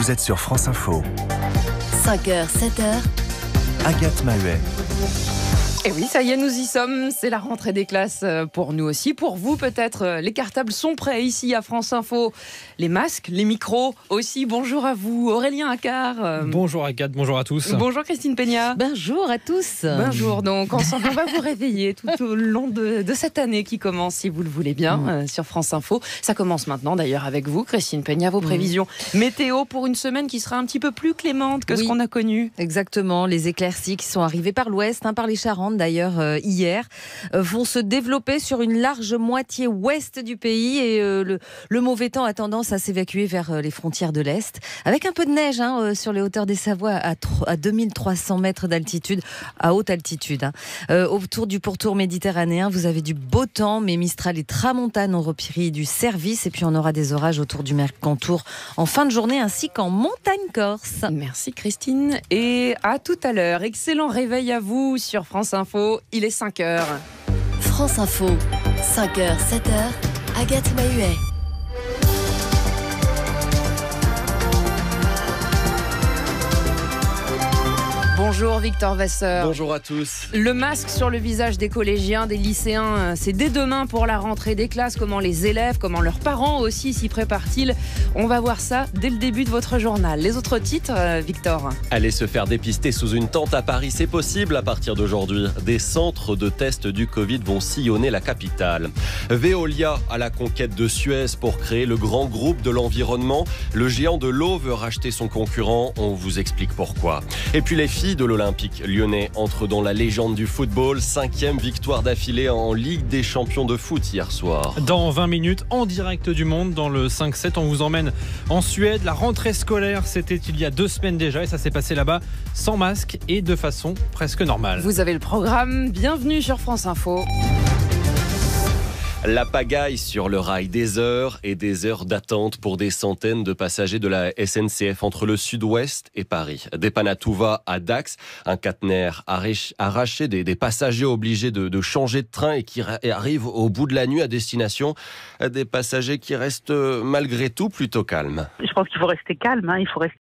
Vous êtes sur France Info. 5h, 7h. Agathe Mahuet. Et oui, ça y est, nous y sommes. C'est la rentrée des classes pour nous aussi. Pour vous, peut-être, les cartables sont prêts ici à France Info. Les masques, les micros aussi. Bonjour à vous, Aurélien Accard. Bonjour Agathe, bonjour à tous. Bonjour Christine Peña. Bonjour à tous. Bonjour, donc ensemble, on va vous réveiller tout au long de cette année qui commence, si vous le voulez bien, sur France Info. Ça commence maintenant, d'ailleurs, avec vous, Christine Peña, vos prévisions. Météo pour une semaine qui sera un petit peu plus clémente que ce qu'on a connu. Exactement, les éclaircies qui sont arrivées par l'ouest, par les Charentes d'ailleurs hier, vont se développer sur une large moitié ouest du pays et le mauvais temps a tendance à s'évacuer vers les frontières de l'Est, avec un peu de neige sur les hauteurs des Savoies à 2300 mètres d'altitude, à haute altitude. Autour du pourtour méditerranéen, vous avez du beau temps, mais Mistral et Tramontane ont repris du service et puis on aura des orages autour du Mercantour en fin de journée ainsi qu'en montagne corse. Merci Christine et à tout à l'heure. Excellent réveil à vous sur France Info. Il est 5h. France Info, 5h, 7h, Agathe Mahuet. Bonjour Victor Vasseur. Bonjour à tous. Le masque sur le visage des collégiens, des lycéens, c'est dès demain pour la rentrée des classes. Comment les élèves, comment leurs parents aussi s'y préparent-ils? On va voir ça dès le début de votre journal. Les autres titres, Victor? Aller se faire dépister sous une tente à Paris, c'est possible à partir d'aujourd'hui. Des centres de tests du Covid vont sillonner la capitale. Veolia à la conquête de Suez pour créer le grand groupe de l'environnement. Le géant de l'eau veut racheter son concurrent. On vous explique pourquoi. Et puis les filles de l'Olympique lyonnais entrent dans la légende du football. 5e victoire d'affilée en Ligue des champions de foot hier soir. Dans 20 minutes, en direct du Monde, dans le 5-7, on vous emmène en Suède. La rentrée scolaire, c'était il y a 2 semaines déjà et ça s'est passé là-bas sans masque et de façon presque normale. Vous avez le programme. Bienvenue sur France Info. La pagaille sur le rail, des heures et des heures d'attente pour des centaines de passagers de la SNCF entre le sud-ouest et Paris. Des pannes à tout va à Dax, un caténaire arraché, des passagers obligés de changer de train et qui arrivent au bout de la nuit à destination. Des passagers qui restent malgré tout plutôt calmes. Je pense qu'il faut rester calme, il faut rester